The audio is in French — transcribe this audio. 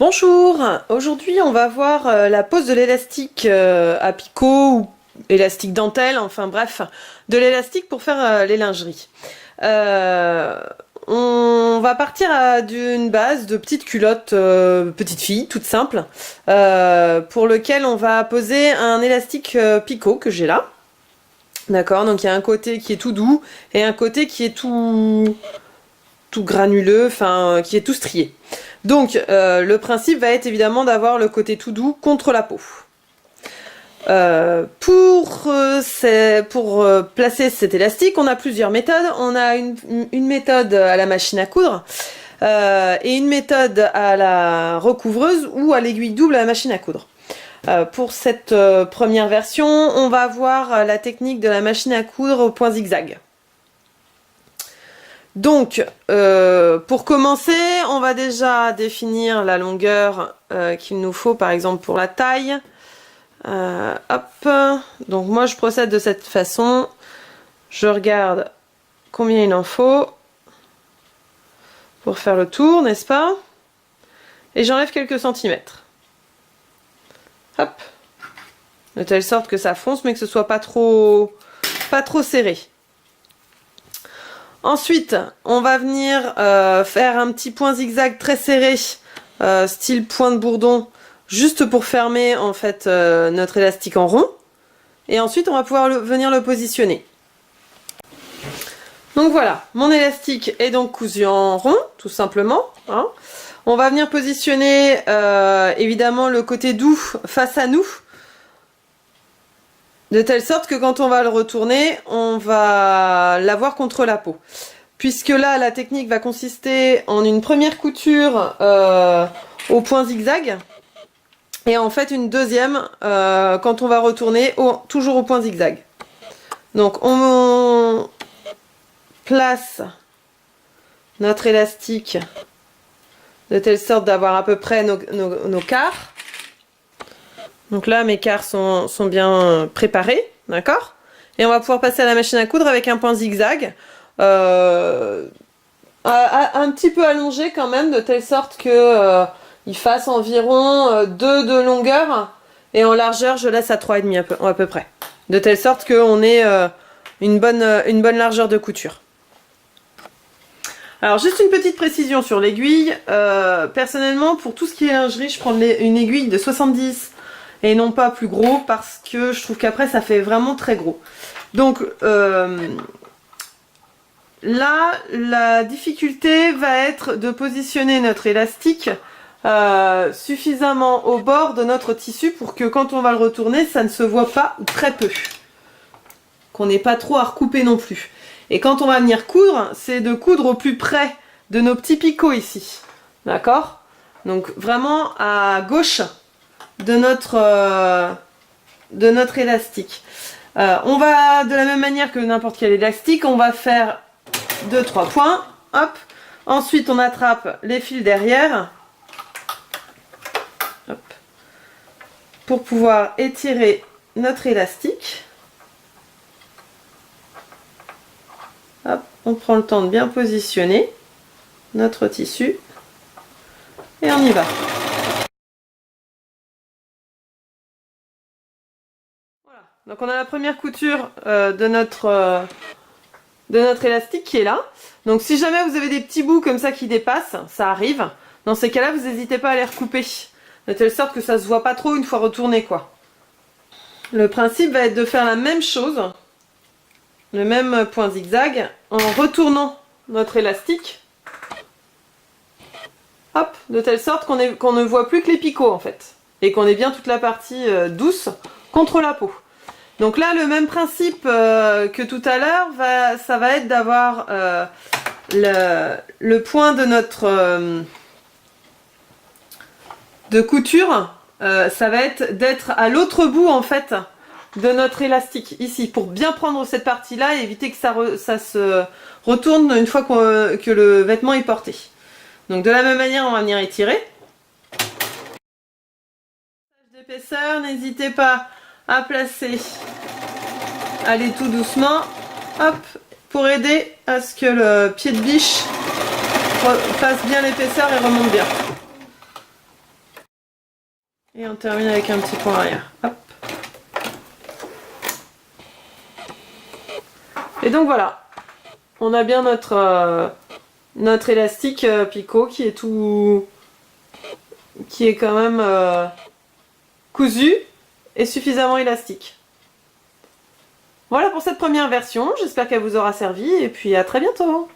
Bonjour, aujourd'hui on va voir la pose de l'élastique à picot ou élastique dentelle, enfin bref, de l'élastique pour faire les lingeries. On va partir d'une base de petite culotte petite fille, toute simple, pour lequel on va poser un élastique picot que j'ai là. D'accord, donc il y a un côté qui est tout doux et un côté qui est tout granuleux, enfin qui est tout strié. Donc le principe va être évidemment d'avoir le côté tout doux contre la peau. Pour placer cet élastique, on a plusieurs méthodes. On a une méthode à la machine à coudre et une méthode à la recouvreuse ou à l'aiguille double à la machine à coudre. Pour cette première version, on va avoir la technique de la machine à coudre au point zigzag. Donc, pour commencer, on va déjà définir la longueur qu'il nous faut, par exemple pour la taille. Hop. Donc moi, je procède de cette façon. Je regarde combien il en faut pour faire le tour, n'est-ce pas? Et j'enlève quelques centimètres. Hop. De telle sorte que ça fonce, mais que ce soit pas trop serré. Ensuite, on va venir faire un petit point zigzag très serré, style point de bourdon, juste pour fermer en fait notre élastique en rond. Et ensuite, on va pouvoir venir le positionner. Donc voilà, mon élastique est donc cousu en rond, tout simplement. Hein. On va venir positionner évidemment le côté doux face à nous. De telle sorte que quand on va le retourner, on va l'avoir contre la peau. Puisque là, la technique va consister en une première couture au point zigzag. Et en fait une deuxième quand on va retourner toujours au point zigzag. Donc on place notre élastique de telle sorte d'avoir à peu près nos quarts. Donc là, mes quarts sont bien préparés, d'accord? Et on va pouvoir passer à la machine à coudre avec un point zigzag, un petit peu allongé quand même, de telle sorte que il fasse environ 2 de longueur, et en largeur, je laisse à 3,5 à peu près. De telle sorte qu'on ait une bonne largeur de couture. Alors juste une petite précision sur l'aiguille. Personnellement, pour tout ce qui est lingerie, je prends une aiguille de 70 et non pas plus gros, parce que je trouve qu'après ça fait vraiment très gros. Donc là, la difficulté va être de positionner notre élastique suffisamment au bord de notre tissu pour que quand on va le retourner, ça ne se voit pas ou très peu. Qu'on n'ait pas trop à recouper non plus. Et quand on va venir coudre, c'est de coudre au plus près de nos petits picots ici. D'accord? Donc vraiment à gauche de notre élastique. On va, de la même manière que n'importe quel élastique, on va faire 2-3 points. Hop. Ensuite, on attrape les fils derrière. Hop. Pour pouvoir étirer notre élastique. Hop. On prend le temps de bien positionner notre tissu. Et on y va. Donc on a la première couture de notre élastique qui est là. Donc si jamais vous avez des petits bouts comme ça qui dépassent, ça arrive. Dans ces cas-là, vous n'hésitez pas à les recouper. De telle sorte que ça se voit pas trop une fois retourné, quoi. Le principe va être de faire la même chose, le même point zigzag, en retournant notre élastique. Hop, de telle sorte qu'on ne voit plus que les picots en fait. Et qu'on ait bien toute la partie douce contre la peau. Donc là, le même principe que tout à l'heure, ça va être d'avoir le point de notre de couture, ça va être d'être à l'autre bout en fait de notre élastique, ici, pour bien prendre cette partie-là et éviter que ça se retourne une fois que le vêtement est porté. Donc de la même manière, on va venir étirer. D'épaisseur, n'hésitez pas à placer, allez tout doucement, hop, pour aider à ce que le pied de biche fasse bien l'épaisseur et remonte bien. Et on termine avec un petit point arrière. Hop. Et donc voilà, on a bien notre élastique picot qui est quand même cousu et suffisamment élastique. Voilà pour cette première version, j'espère qu'elle vous aura servi et puis à très bientôt.